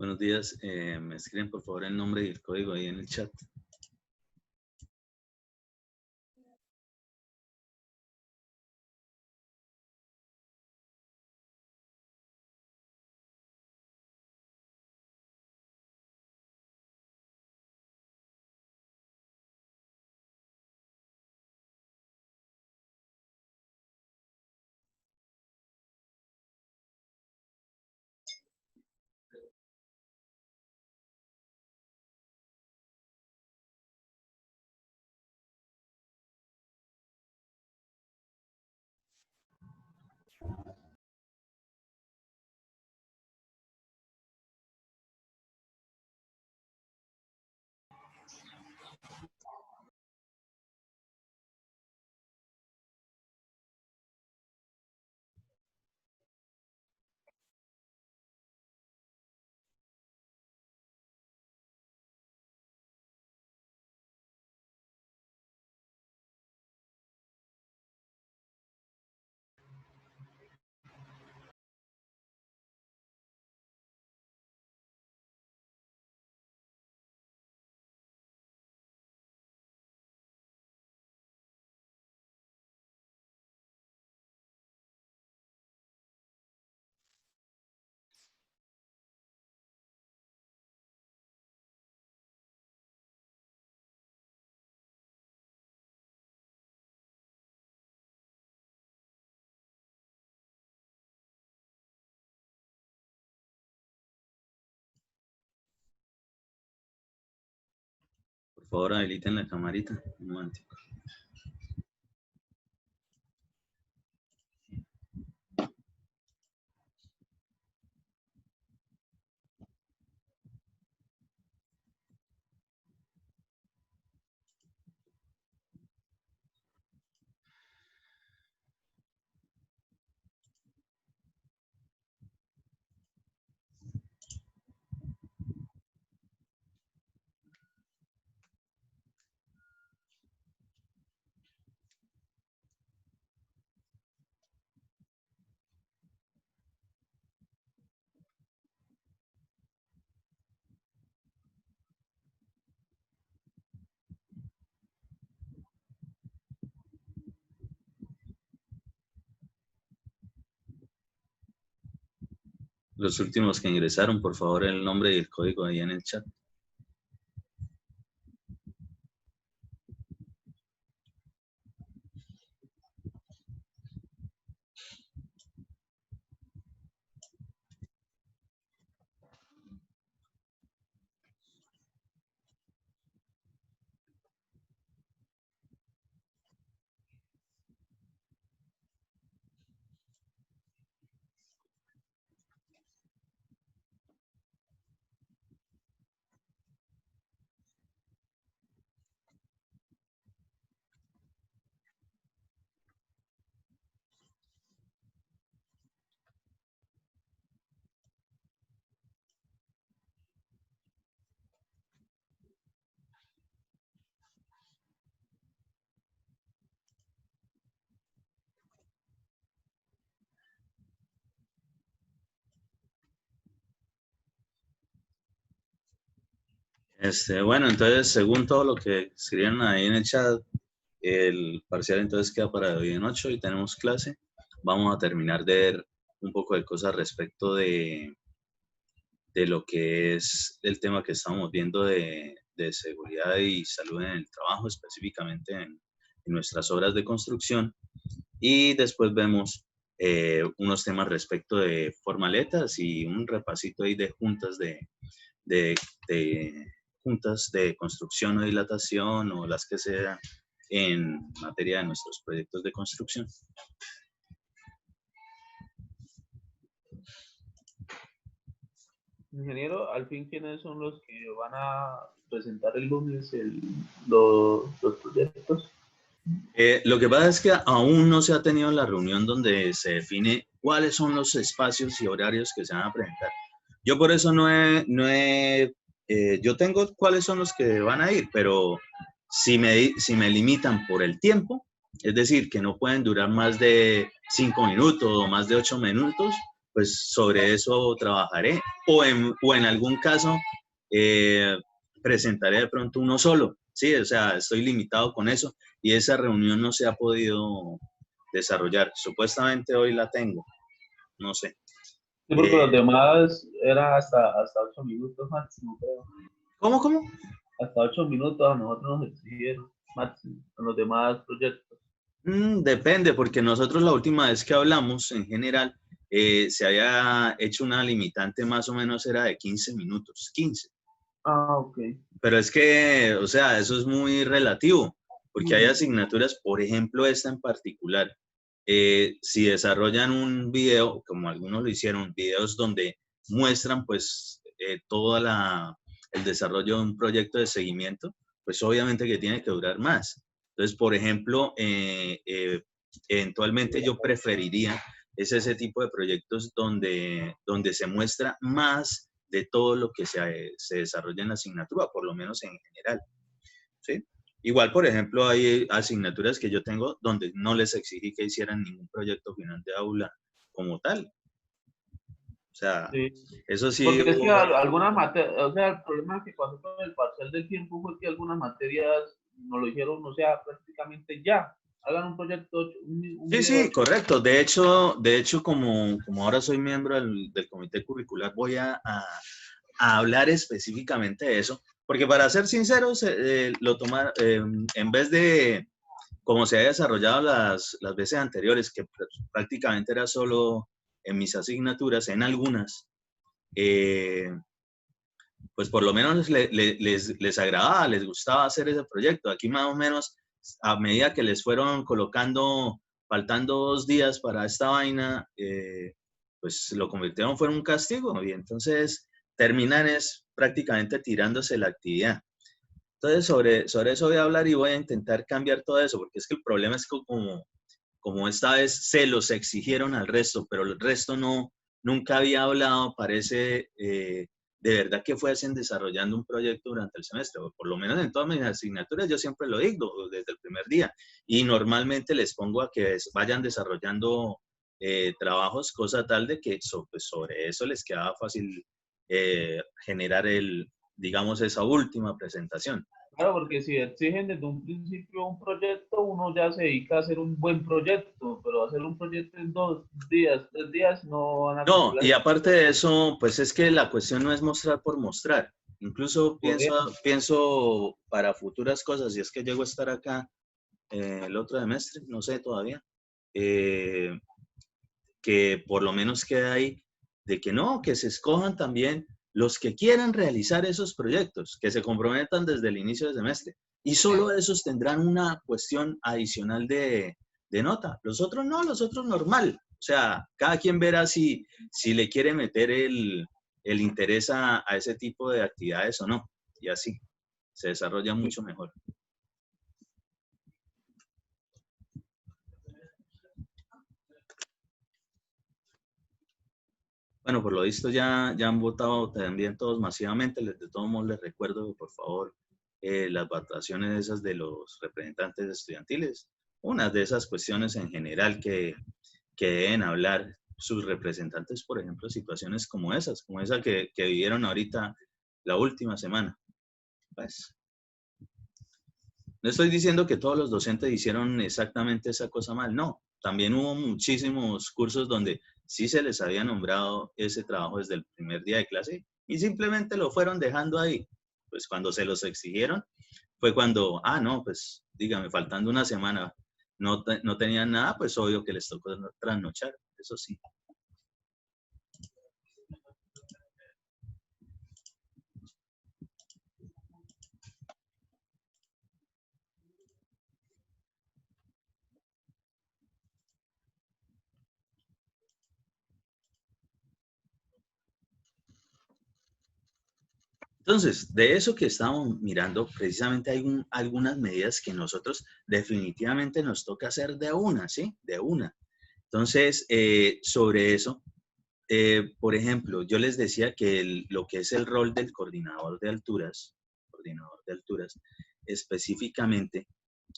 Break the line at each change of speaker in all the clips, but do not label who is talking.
Buenos días. Me escriben por favor el nombre y el código ahí en el chat. Por favor, habiliten la camarita. Un momentico. Los últimos que ingresaron, por favor, el nombre y el código ahí en el chat. Bueno, entonces, según todo lo que escribieron ahí en el chat, el parcial entonces queda para hoy en 8 y tenemos clase. Vamos a terminar de ver un poco de cosas respecto de lo que es el tema que estamos viendo de seguridad y salud en el trabajo, específicamente en nuestras obras de construcción. Y después vemos unos temas respecto de formaletas y un repasito ahí de juntas de juntas de construcción o dilatación o las que sean en materia de nuestros proyectos de construcción.
Ingeniero, al fin, ¿quiénes son los que van a presentar el lunes los proyectos?
Lo que pasa es que aún no se ha tenido la reunión donde se define cuáles son los espacios y horarios que se van a presentar. Yo por eso yo tengo cuáles son los que van a ir, pero si me limitan por el tiempo, es decir, que no pueden durar más de 5 minutos o más de 8 minutos, pues sobre eso trabajaré. O en algún caso, presentaré de pronto uno solo, ¿sí? O sea, estoy limitado con eso y esa reunión no se ha podido desarrollar. Supuestamente hoy la tengo, no sé.
Sí, porque los demás era hasta 8 minutos máximo, creo.
¿Cómo, cómo?
Hasta 8 minutos a nosotros nos exigieron máximo en los demás proyectos.
Depende, porque nosotros la última vez que hablamos, en general, se había hecho una limitante más o menos era de 15 minutos, 15.
Ah, ok.
Pero es que, o sea, eso es muy relativo, porque hay asignaturas, por ejemplo, esta en particular, si desarrollan un video, como algunos lo hicieron, videos donde muestran pues todo el desarrollo de un proyecto de seguimiento, pues obviamente que tiene que durar más. Entonces, por ejemplo, eventualmente yo preferiría ese tipo de proyectos donde se muestra más de todo lo que se desarrolla en la asignatura, por lo menos en general, ¿sí? Igual, por ejemplo, hay asignaturas que yo tengo donde no les exigí que hicieran ningún proyecto final de aula como tal. O sea,
Sí.
eso sí
Porque es que
hubo...
algunas materias, o sea, el problema que pasó con el parcial del tiempo fue que algunas materias nos lo hicieron, o sea, prácticamente ya. Hagan un proyecto, un
Sí,
video
sí,
8
correcto. De hecho como ahora soy miembro del comité curricular, voy a hablar específicamente de eso, porque para ser sinceros, en vez de como se había desarrollado las veces anteriores, que prácticamente era solo en mis asignaturas, en algunas, eh, pues por lo menos les agradaba, les gustaba hacer ese proyecto. Aquí más o menos, a medida que les fueron colocando, faltando 2 días para esta vaina, pues lo convirtieron fue en un castigo y entonces terminan es prácticamente tirándose la actividad. Entonces, sobre eso voy a hablar y voy a intentar cambiar todo eso, porque es que el problema es que como esta vez se los exigieron al resto, pero el resto nunca había hablado, parece de verdad que fuesen desarrollando un proyecto durante el semestre, o por lo menos en todas mis asignaturas yo siempre lo digo desde el primer día, y normalmente les pongo a que vayan desarrollando trabajos, cosa tal de que pues sobre eso les quedaba fácil generar digamos, esa última presentación.
Claro, porque si exigen desde un principio un proyecto, uno ya se dedica a hacer un buen proyecto, pero hacer un proyecto en 2 días, 3 días, no van a cumplir
No,
las
y aparte de
expectativas.
eso, pues es que la cuestión no es mostrar por mostrar. Incluso
Por eso,
pienso para futuras cosas, si es que llego a estar acá el otro semestre, no sé todavía, eh, que por lo menos quede ahí de que no, que se escojan también los que quieran realizar esos proyectos, que se comprometan desde el inicio del semestre. Y solo esos tendrán una cuestión adicional de nota. Los otros no, los otros normal. O sea, cada quien verá si le quiere meter el interés a ese tipo de actividades o no. Y así se desarrolla mucho mejor. Bueno, por lo visto ya han votado también todos masivamente. De todos modos, les recuerdo, por favor, las votaciones esas de los representantes estudiantiles. Unas de esas cuestiones en general que deben hablar sus representantes, por ejemplo, situaciones como esa que vivieron ahorita la última semana. Pues, no estoy diciendo que todos los docentes hicieron exactamente esa cosa mal, no. También hubo muchísimos cursos donde sí se les había nombrado ese trabajo desde el primer día de clase y simplemente lo fueron dejando ahí. Pues cuando se los exigieron fue cuando, no, pues dígame, faltando una semana no tenían nada, pues obvio que les tocó trasnochar, eso sí. Entonces, de eso que estamos mirando, precisamente hay algunas medidas que nosotros definitivamente nos toca hacer de una, ¿sí? De una. Entonces, sobre eso, por ejemplo, yo les decía que lo que es el rol del coordinador de alturas, específicamente,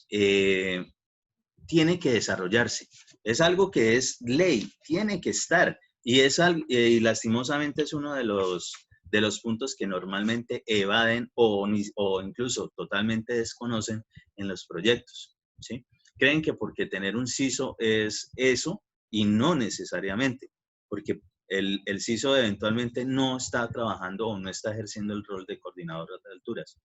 tiene que desarrollarse. Es algo que es ley, tiene que estar. Y lastimosamente es uno de los puntos que normalmente evaden o incluso totalmente desconocen en los proyectos, ¿sí? Creen que porque tener un CISO es eso y no necesariamente, porque el CISO eventualmente no está trabajando o no está ejerciendo el rol de coordinador de alturas.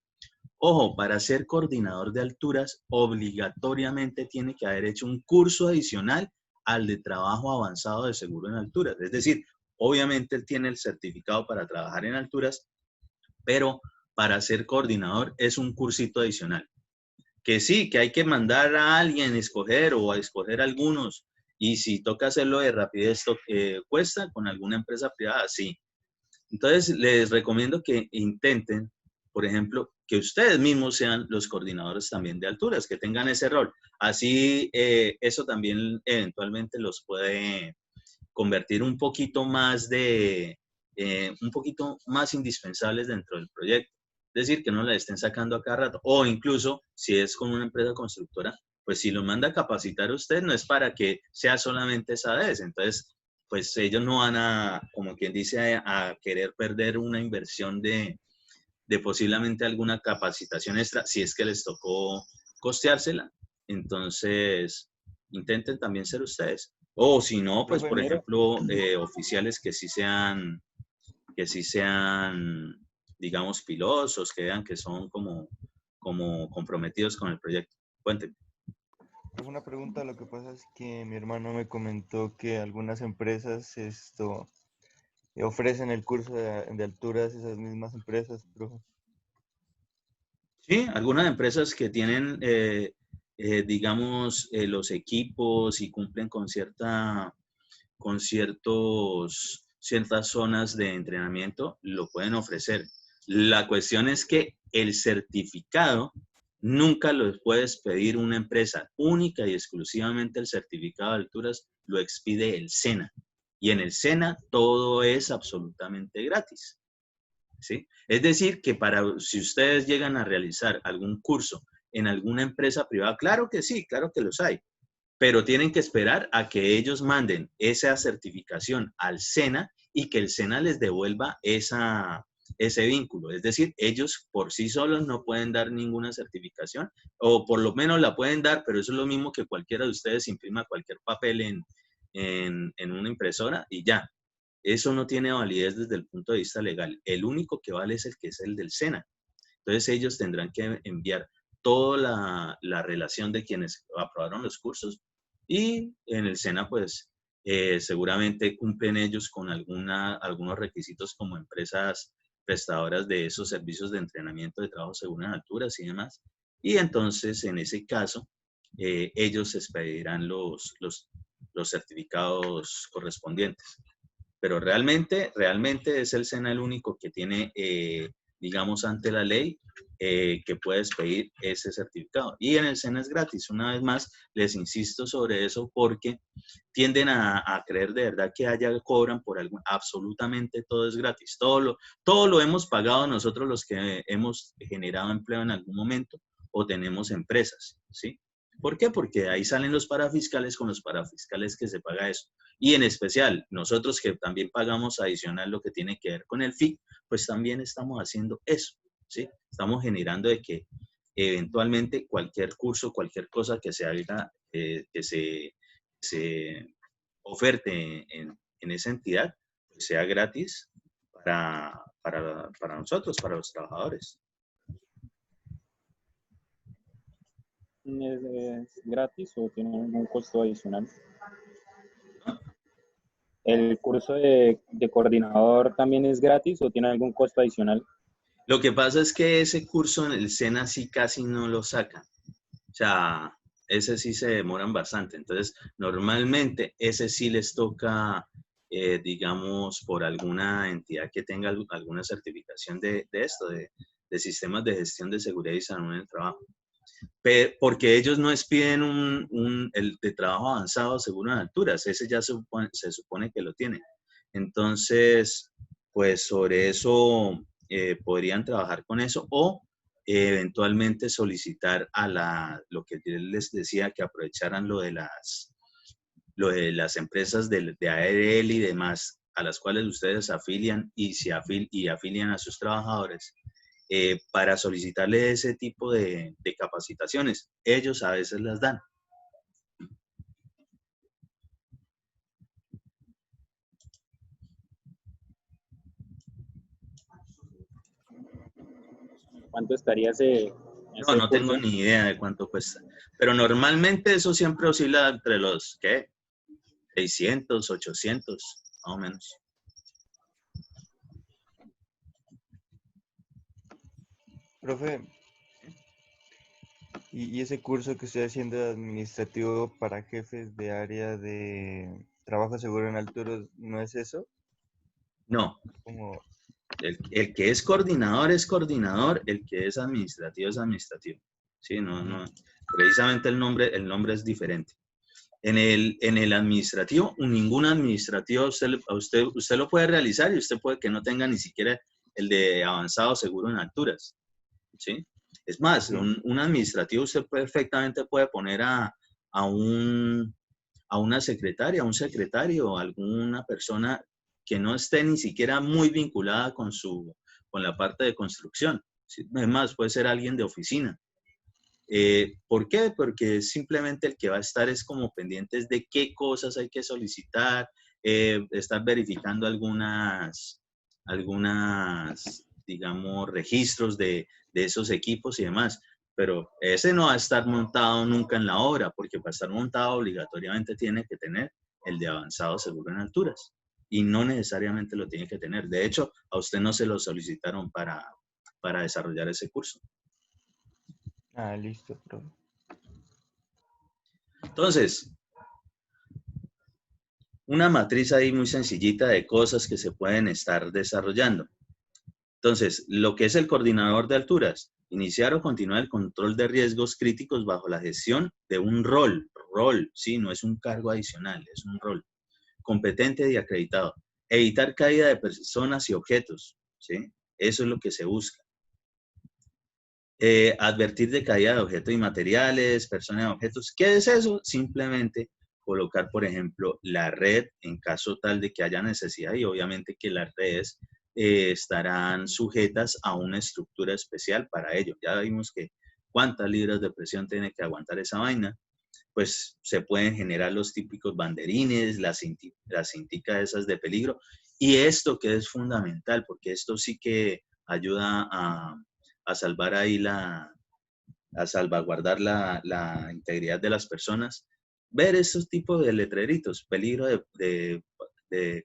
Ojo, para ser coordinador de alturas, obligatoriamente tiene que haber hecho un curso adicional al de trabajo avanzado de seguro en alturas. Es decir, obviamente él tiene el certificado para trabajar en alturas, pero para ser coordinador es un cursito adicional. Que sí, que hay que mandar a alguien a escoger o a escoger algunos. Y si toca hacerlo de rapidez, cuesta con alguna empresa privada, sí. Entonces, les recomiendo que intenten, por ejemplo, que ustedes mismos sean los coordinadores también de alturas, que tengan ese rol. Así, eso también eventualmente los puede convertir un poquito más un poquito más indispensables dentro del proyecto. Es decir, que no la estén sacando a cada rato. O incluso, si es con una empresa constructora, pues si lo manda a capacitar a usted, no es para que sea solamente esa vez. Entonces, pues ellos no van a, como quien dice, a querer perder una inversión de posiblemente alguna capacitación extra, si es que les tocó costeársela. Entonces, intenten también ser ustedes. O si no, pues
Profe,
por
mira,
ejemplo, oficiales que sí sean, digamos, pilosos, que vean que son como comprometidos con el proyecto. Cuéntenme.
una pregunta, lo que pasa es que mi hermano me comentó que algunas empresas ofrecen el curso de alturas, esas mismas empresas, profe.
Sí, algunas empresas que tienen, digamos, los equipos y cumplen con ciertas zonas de entrenamiento, lo pueden ofrecer. La cuestión es que el certificado nunca lo puedes pedir una empresa. Única y exclusivamente el certificado de alturas lo expide el SENA. Y en el SENA todo es absolutamente gratis. ¿Sí? Es decir, que si ustedes llegan a realizar algún curso en alguna empresa privada, claro que sí, claro que los hay, pero tienen que esperar a que ellos manden esa certificación al SENA y que el SENA les devuelva ese vínculo. Es decir, ellos por sí solos no pueden dar ninguna certificación, o por lo menos la pueden dar, pero eso es lo mismo que cualquiera de ustedes imprima cualquier papel en una impresora y ya. Eso no tiene validez desde el punto de vista legal. El único que vale es el que es el del SENA. Entonces ellos tendrán que enviar toda la relación de quienes aprobaron los cursos y en el SENA pues seguramente cumplen ellos con algunos requisitos como empresas prestadoras de esos servicios de entrenamiento de trabajo seguro en alturas y demás. Y entonces en ese caso ellos expedirán los certificados correspondientes. Pero realmente es el SENA el único que tiene, digamos, ante la ley, que puedes pedir ese certificado. Y en el SENA es gratis. Una vez más, les insisto sobre eso porque tienden a creer de verdad que allá cobran por algo. Absolutamente todo es gratis. Todo lo hemos pagado nosotros los que hemos generado empleo en algún momento o tenemos empresas, ¿sí? ¿Por qué? Porque ahí salen los parafiscales con los parafiscales que se paga eso. Y en especial, nosotros que también pagamos adicional lo que tiene que ver con el FIC, pues también estamos haciendo eso, ¿sí? Estamos generando de que eventualmente cualquier curso, cualquier cosa que se haga, que se oferte en esa entidad, pues sea gratis para nosotros, para los trabajadores.
¿Es gratis o tiene algún costo adicional? ¿El curso de coordinador también es gratis o tiene algún costo adicional?
Lo que pasa es que ese curso en el SENA sí casi no lo sacan. O sea, ese sí se demoran bastante. Entonces, normalmente ese sí les toca, digamos, por alguna entidad que tenga alguna certificación de esto, de sistemas de gestión de seguridad y salud en el trabajo. Porque ellos no expiden el de trabajo avanzado seguro en alturas. Ese ya se supone que lo tienen. Entonces, pues sobre eso podrían trabajar con eso o eventualmente solicitar lo que les decía, que aprovecharan lo de lo de las empresas de ARL y demás a las cuales ustedes afilian y afilian a sus trabajadores para solicitarle ese tipo de capacitaciones. Ellos a veces las dan.
¿Cuánto estaría ese
No tengo
curso?
ni idea de cuánto cuesta. Pero normalmente eso siempre oscila entre los, ¿qué? 600, 800, más o menos.
Profe, y ese curso que estoy haciendo de administrativo para jefes de área de trabajo seguro en alturas, ¿no es eso?
No,
Como,
el que es coordinador, el que es administrativo es administrativo. Sí, no, precisamente el nombre es diferente. En el administrativo, ningún administrativo usted lo puede realizar y usted puede que no tenga ni siquiera el de avanzado seguro en alturas. ¿Sí? Es más, un administrativo usted perfectamente puede poner a una secretaria, a un secretario, a alguna persona que no esté ni siquiera muy vinculada con la parte de construcción. ¿Sí? Es más, puede ser alguien de oficina. ¿Por qué? Porque simplemente el que va a estar es como pendientes de qué cosas hay que solicitar, estar verificando algunas, digamos, registros de esos equipos y demás. Pero ese no va a estar montado nunca en la obra, porque para estar montado obligatoriamente tiene que tener el de avanzado seguro en alturas. Y no necesariamente lo tiene que tener. De hecho, a usted no se lo solicitaron para desarrollar ese curso.
listo, profe.
Entonces, una matriz ahí muy sencillita de cosas que se pueden estar desarrollando. Entonces, lo que es el coordinador de alturas, iniciar o continuar el control de riesgos críticos bajo la gestión de un rol, sí, no es un cargo adicional, es un rol, competente y acreditado. Evitar caída de personas y objetos, ¿sí? Eso es lo que se busca. Advertir de caída de objetos y materiales, personas y objetos. ¿Qué es eso? Simplemente colocar, por ejemplo, la red en caso tal de que haya necesidad y obviamente que las redes estarán sujetas a una estructura especial para ello. Ya vimos que cuántas libras de presión tiene que aguantar esa vaina. Pues se pueden generar los típicos banderines, las cinticas esas de peligro. Y esto que es fundamental, porque esto sí que ayuda a salvar ahí a salvaguardar la integridad de las personas, ver esos tipos de letreritos, peligro de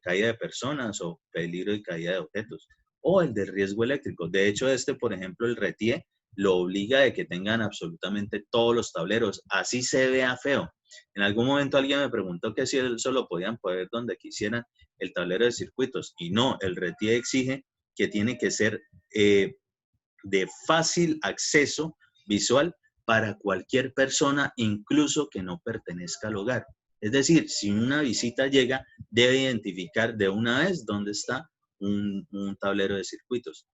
caída de personas o peligro de caída de objetos, o el de riesgo eléctrico. De hecho, por ejemplo, el RETIE lo obliga de que tengan absolutamente todos los tableros, así se vea feo. En algún momento alguien me preguntó que si eso lo podían poner donde quisieran el tablero de circuitos, y no, el RETIE exige que tiene que ser de fácil acceso visual para cualquier persona, incluso que no pertenezca al hogar. Es decir, si una visita llega, debe identificar de una vez dónde está un tablero de circuitos.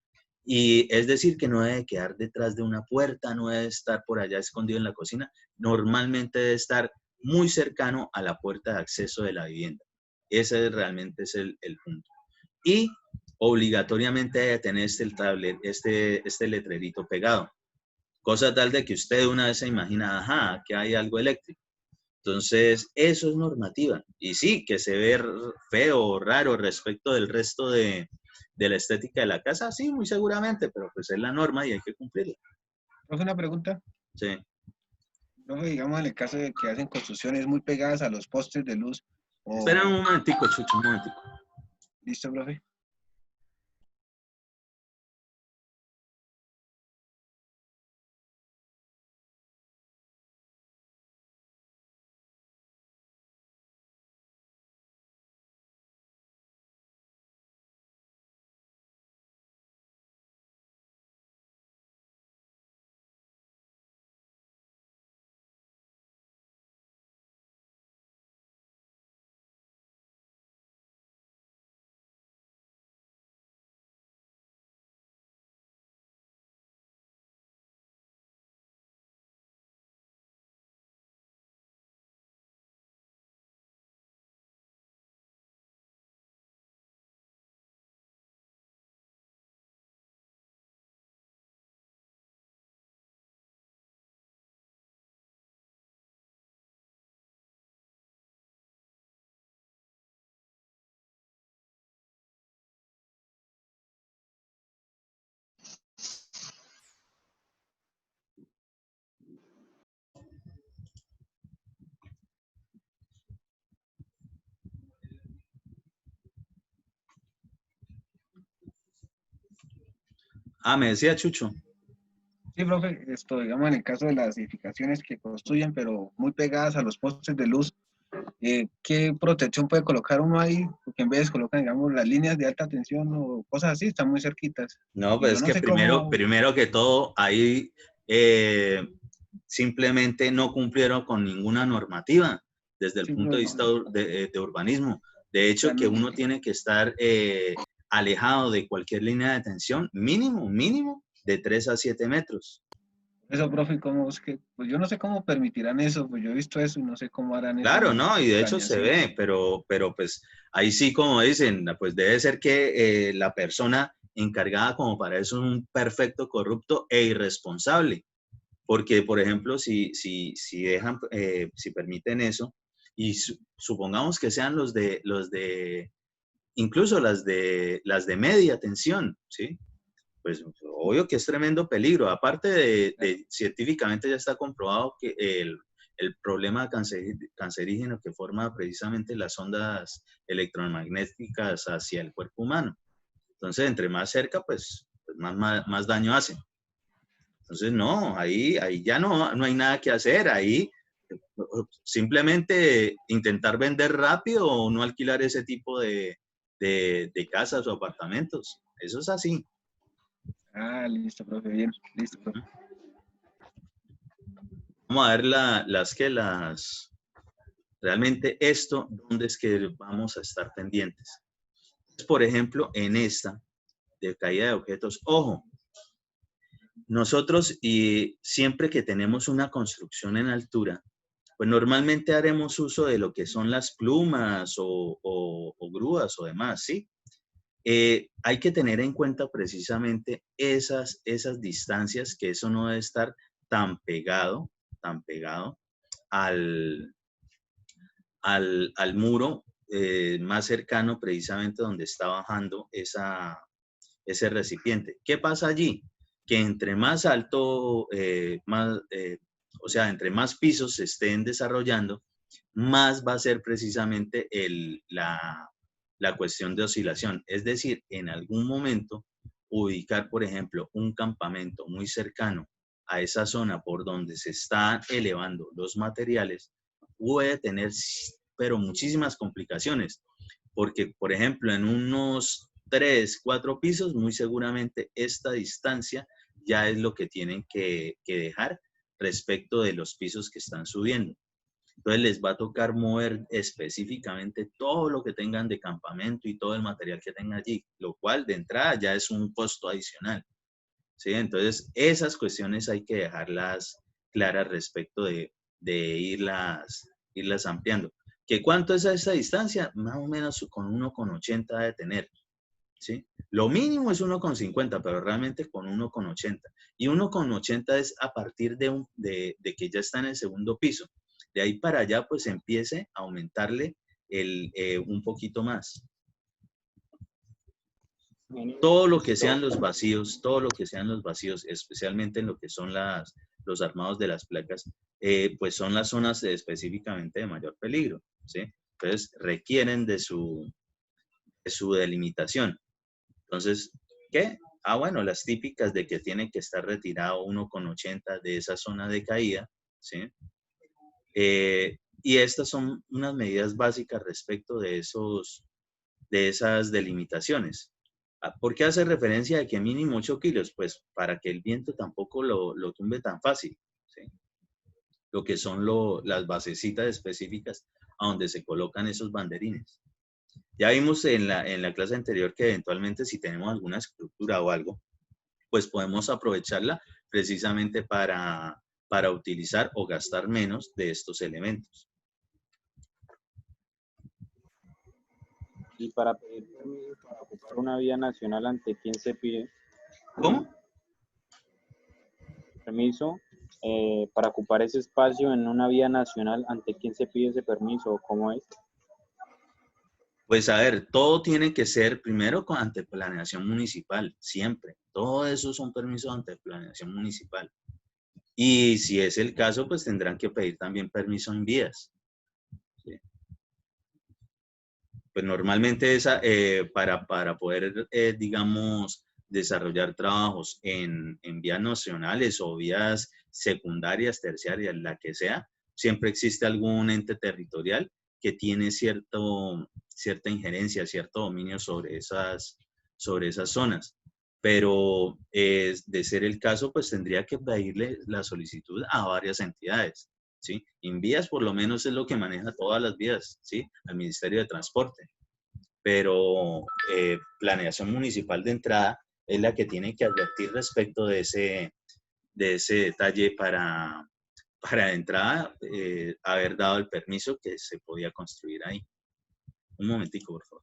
Y es decir, que no debe quedar detrás de una puerta, no debe estar por allá escondido en la cocina, normalmente debe estar muy cercano a la puerta de acceso de la vivienda. Ese realmente es el punto. Y obligatoriamente debe tener este letrerito pegado. Cosa tal de que usted una vez se imagina, ajá, que hay algo eléctrico. Entonces, eso es normativa. Y sí, que se ve feo o raro respecto del resto de la estética de la casa, sí, muy seguramente, pero pues es la norma y hay que cumplirla.
¿No es una pregunta?
Sí.
No, digamos, en el caso de que hacen construcciones muy pegadas a los postes de luz,
Espera
o...
un momentico, Chucho, un momentico.
¿Listo, profe?
Ah, me decía Chucho.
Sí, profe, esto, digamos, en el caso de las edificaciones que construyen, pero muy pegadas a los postes de luz, ¿qué protección puede colocar uno ahí? Porque en vez colocan, digamos, las líneas de alta tensión o cosas así, están muy cerquitas.
No,
Y
pues
yo
es
no
que
sé cómo,
primero que todo, ahí simplemente no cumplieron con ninguna normativa desde el
sí,
punto de
profe,
vista de urbanismo. De
o sea,
hecho, que uno tiene que estar alejado de cualquier línea de tensión, mínimo, de 3 a 7 metros.
eso, profe, ¿cómo es que? Pues yo no sé cómo permitirán eso, pues yo he visto eso y no sé cómo harán eso
Claro,
en
¿no? Y de hecho se
planeación.
ve, pero pues ahí sí, como dicen, pues debe ser que la persona encargada como para eso es un perfecto corrupto e irresponsable. Porque, por ejemplo, si dejan, si permiten eso, y supongamos que sean incluso las de media tensión, ¿sí? Pues obvio que es tremendo peligro. Aparte científicamente ya está comprobado que el problema cancerígeno que forma precisamente las ondas electromagnéticas hacia el cuerpo humano. Entonces, entre más cerca, pues más daño hace. Entonces, no, ahí ya no hay nada que hacer. Ahí simplemente intentar vender rápido o no alquilar ese tipo de casas o apartamentos. Eso es así.
Ah, listo, profe, bien, listo, profe.
Vamos a ver realmente esto, ¿dónde es que vamos a estar pendientes? Por ejemplo, en esta de caída de objetos, ojo, nosotros y siempre que tenemos una construcción en altura, pues normalmente haremos uso de lo que son las plumas o grúas o demás, ¿sí? Hay que tener en cuenta precisamente esas distancias, que eso no debe estar tan pegado al, al muro más cercano precisamente donde está bajando ese recipiente. ¿Qué pasa allí? Que entre más alto, o sea, entre más pisos se estén desarrollando, más va a ser precisamente la cuestión de oscilación. Es decir, en algún momento ubicar, por ejemplo, un campamento muy cercano a esa zona por donde se están elevando los materiales puede tener, pero muchísimas complicaciones, porque, por ejemplo, en unos 3, 4 pisos, muy seguramente esta distancia ya es lo que tienen que dejar respecto de los pisos que están subiendo. Entonces les va a tocar mover específicamente todo lo que tengan de campamento y todo el material que tengan allí, lo cual de entrada ya es un costo adicional. ¿Sí? Entonces esas cuestiones hay que dejarlas claras respecto de irlas ampliando. ¿Que cuánto es esa distancia? Más o menos con 1,80 de tener. ¿Sí? Lo mínimo es 1,50, pero realmente con 1,80. Y 1,80 es a partir de que ya está en el segundo piso. De ahí para allá, pues empiece a aumentarle un poquito más. Todo lo que sean los vacíos, especialmente en lo que son los armados de las placas, pues son las zonas específicamente de mayor peligro, ¿sí? Entonces requieren de su delimitación. Entonces, ¿qué? Ah, bueno, las típicas de que tiene que estar retirado 1,80 de esa zona de caída, ¿sí? Y estas son unas medidas básicas respecto de esas delimitaciones. ¿Por qué hace referencia a que mínimo 8 kilos? Pues para que el viento tampoco lo tumbe tan fácil, ¿sí? Lo que son las basecitas específicas a donde se colocan esos banderines. Ya vimos en la clase anterior que eventualmente si tenemos alguna estructura o algo, pues podemos aprovecharla precisamente para utilizar o gastar menos de estos elementos.
Y para pedir permiso para ocupar una vía nacional, ¿ante quién se pide?
¿Cómo?
Permiso para ocupar ese espacio en una vía nacional, ¿ante quién se pide ese permiso o cómo es?
Pues a ver, todo tiene que ser primero ante planeación municipal, siempre. Todo eso son permisos ante planeación municipal. Y si es el caso, pues tendrán que pedir también permiso en vías. ¿Sí? Pues normalmente para poder, digamos, desarrollar trabajos en vías nacionales o vías secundarias, terciarias, la que sea, siempre existe algún ente territorial que tiene cierta injerencia, cierto dominio sobre esas zonas. Pero de ser el caso, pues tendría que pedirle la solicitud a varias entidades, ¿sí? Invías por lo menos es lo que maneja todas las vías, ¿sí? Al Ministerio de Transporte. Pero planeación municipal de entrada es la que tiene que advertir respecto de ese detalle para de entrada haber dado el permiso que se podía construir ahí. Un momentico, por favor.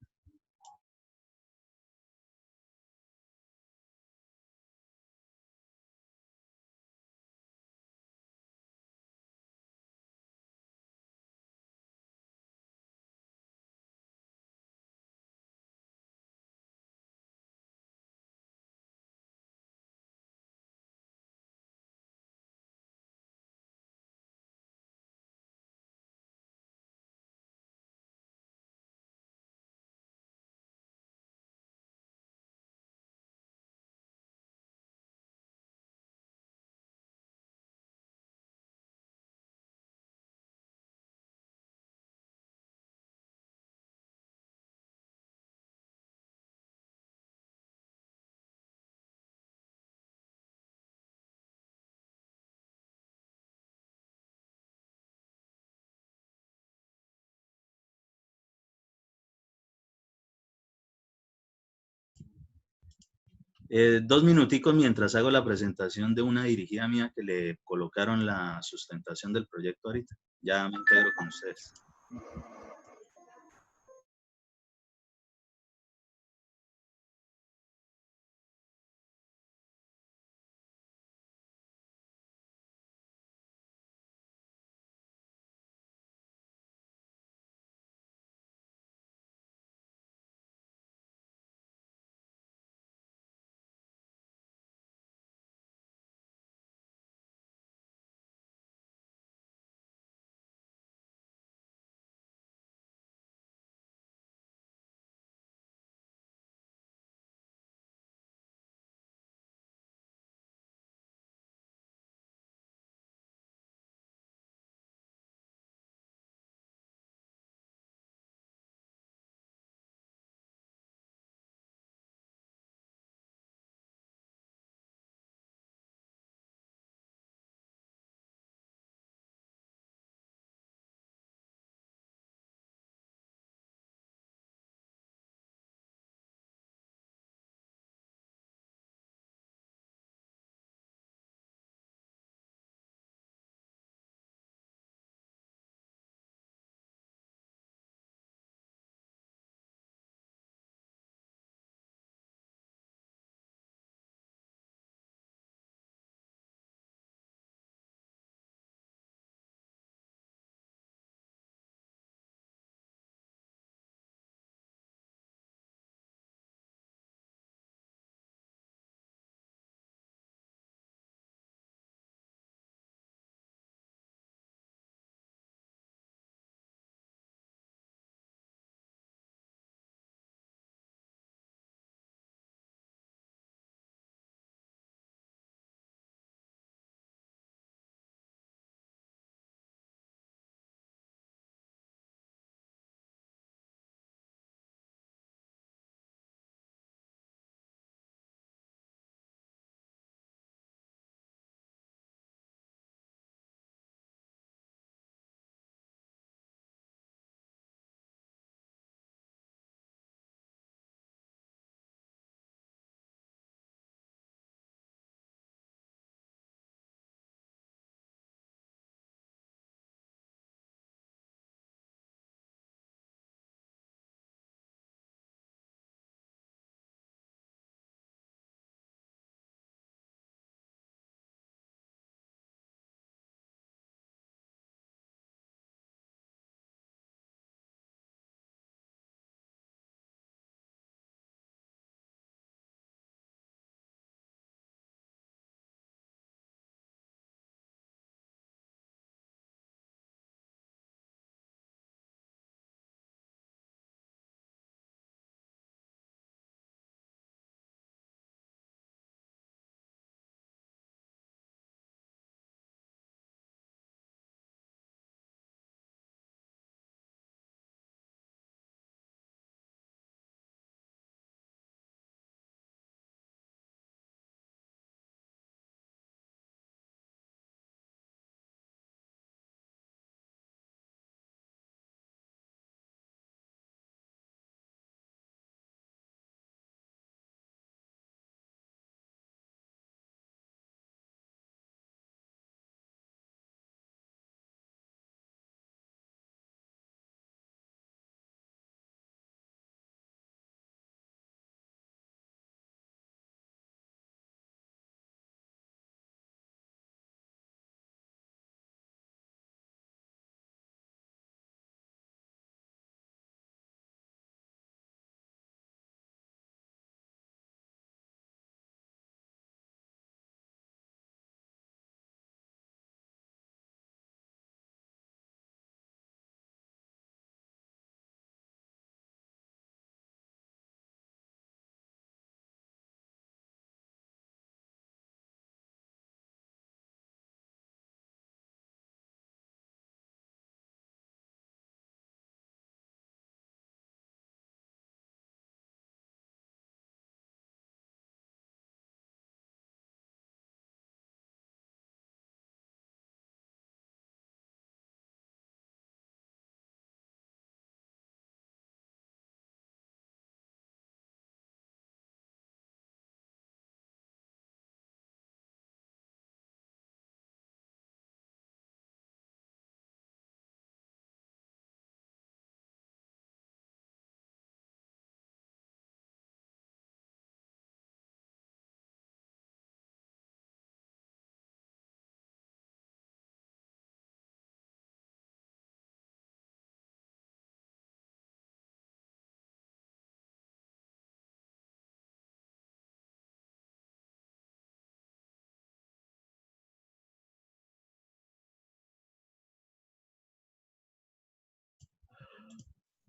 Dos minuticos mientras hago la presentación de una dirigida mía que le colocaron la sustentación del proyecto ahorita. Ya me integro con ustedes.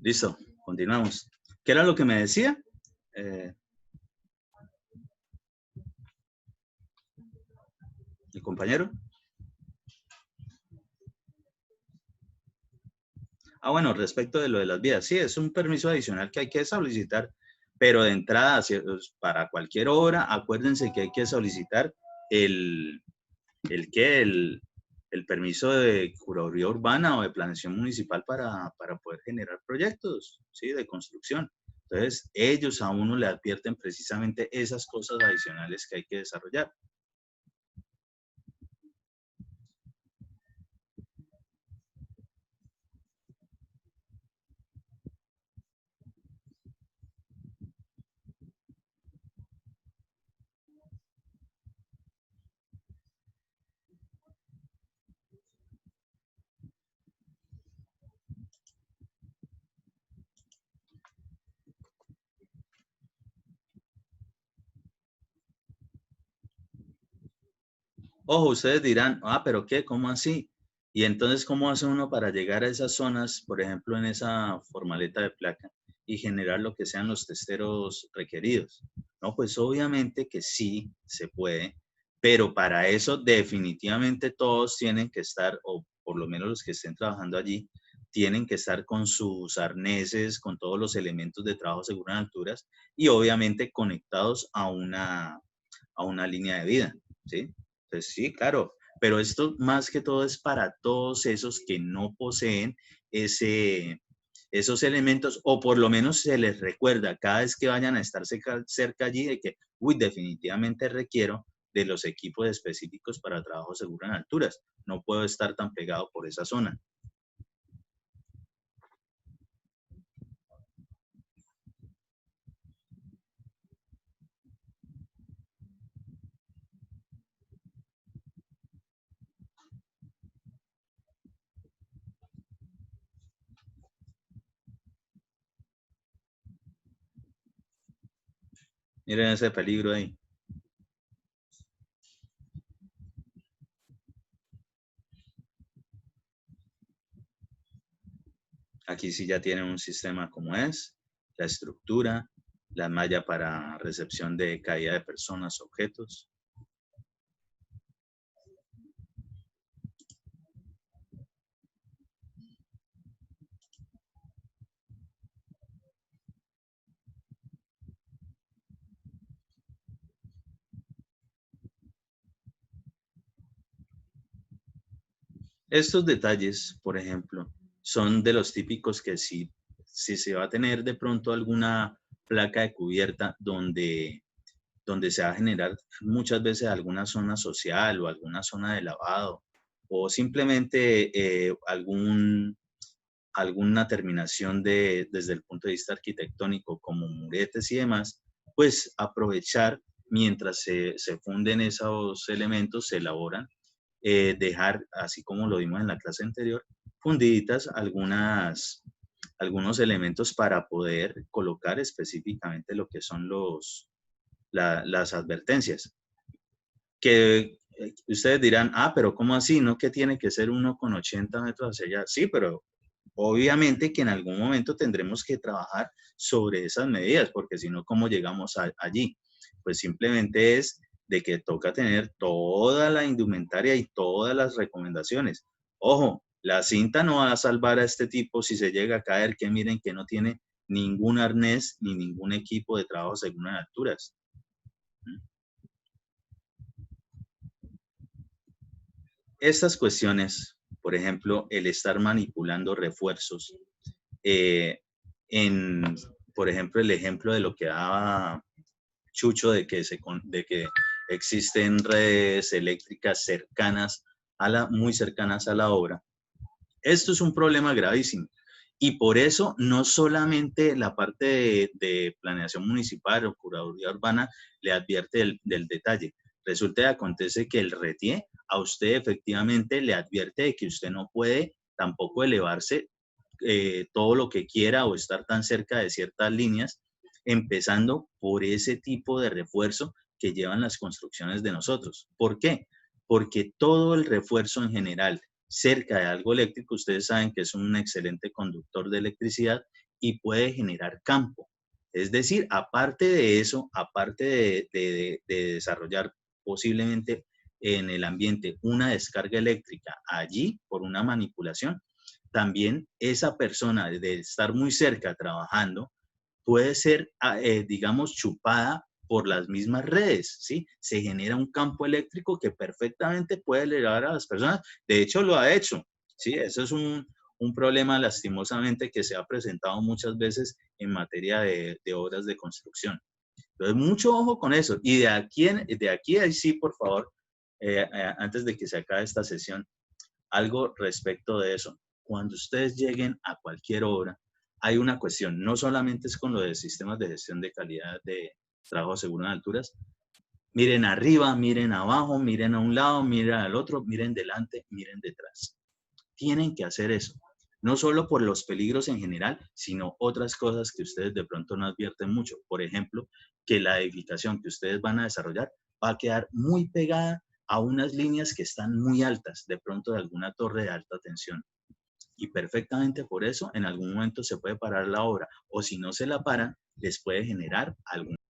Listo, continuamos. ¿Qué era lo que me decía? ¿El compañero? Bueno, respecto de lo de las vías, sí, es un permiso adicional que hay que solicitar, pero de entrada, para cualquier obra, acuérdense que hay que solicitar el permiso de curaduría urbana o de planeación municipal para poder generar proyectos, ¿sí? De construcción. Entonces, ellos a uno le advierten precisamente esas cosas adicionales que hay que desarrollar. Ojo, ustedes dirán, pero ¿qué? ¿Cómo así? Y entonces, ¿cómo hace uno para llegar a esas zonas, por ejemplo, en esa formaleta de placa y generar lo que sean los testeros requeridos? No, pues obviamente que sí se puede, pero para eso definitivamente todos tienen que estar, o por lo menos los que estén trabajando allí, tienen que estar con sus arneses, con todos los elementos de trabajo seguro en alturas y obviamente conectados a una línea de vida, ¿sí? Entonces, sí, claro, pero esto más que todo es para todos esos que no poseen esos elementos, o por lo menos se les recuerda cada vez que vayan a estar cerca allí de que, uy, definitivamente requiero de los equipos específicos para trabajo seguro en alturas. No puedo estar tan pegado por esa zona. Miren ese peligro ahí. Aquí sí ya tienen un sistema como es, la estructura, la malla para recepción de caída de personas, objetos. Estos detalles, por ejemplo, son de los típicos que si se va a tener de pronto alguna placa de cubierta donde se va a generar muchas veces alguna zona social o alguna zona de lavado o simplemente alguna terminación desde el punto de vista arquitectónico como muretes y demás, pues aprovechar mientras se funden esos elementos, se elaboran, dejar, así como lo vimos en la clase anterior, fundiditas algunos elementos para poder colocar específicamente lo que son las advertencias. Que ustedes dirán, pero ¿cómo así? ¿No que tiene que ser 1,80 metros hacia allá? Sí, pero obviamente que en algún momento tendremos que trabajar sobre esas medidas, porque si no, ¿cómo llegamos allí? Pues simplemente es de que toca tener toda la indumentaria y todas las recomendaciones. Ojo, la cinta no va a salvar a este tipo si se llega a caer, que miren que no tiene ningún arnés ni ningún equipo de trabajo según las alturas. Estas cuestiones, por ejemplo, el estar manipulando refuerzos, por ejemplo, el ejemplo de lo que daba Chucho de que existen redes eléctricas muy cercanas a la obra. Esto es un problema gravísimo. Y por eso no solamente la parte de planeación municipal o curaduría urbana le advierte del detalle. Resulta y acontece que el RETIE a usted efectivamente le advierte de que usted no puede tampoco elevarse todo lo que quiera o estar tan cerca de ciertas líneas, empezando por ese tipo de refuerzo que llevan las construcciones de nosotros. ¿Por qué? Porque todo el refuerzo en general cerca de algo eléctrico, ustedes saben que es un excelente conductor de electricidad y puede generar campo. Es decir, aparte de eso, aparte de desarrollar posiblemente en el ambiente una descarga eléctrica allí por una manipulación, también esa persona de estar muy cerca trabajando puede ser, digamos, chupada por las mismas redes, ¿sí? Se genera un campo eléctrico que perfectamente puede elevar a las personas. De hecho, lo ha hecho, ¿sí? Eso es un problema lastimosamente que se ha presentado muchas veces en materia de obras de construcción. Entonces, mucho ojo con eso. Y de aquí ahí sí, por favor, antes de que se acabe esta sesión, algo respecto de eso. Cuando ustedes lleguen a cualquier obra, hay una cuestión, no solamente es con lo de sistemas de gestión de calidad de trabajo seguro en alturas. Miren arriba, miren abajo, miren a un lado, miren al otro, miren delante, miren detrás. Tienen que hacer eso. No solo por los peligros en general, sino otras cosas que ustedes de pronto no advierten mucho. Por ejemplo, que la edificación que ustedes van a desarrollar va a quedar muy pegada a unas líneas que están muy altas, de pronto de alguna torre de alta tensión. Y perfectamente por eso en algún momento se puede parar la obra, o si no se la paran, les puede generar algún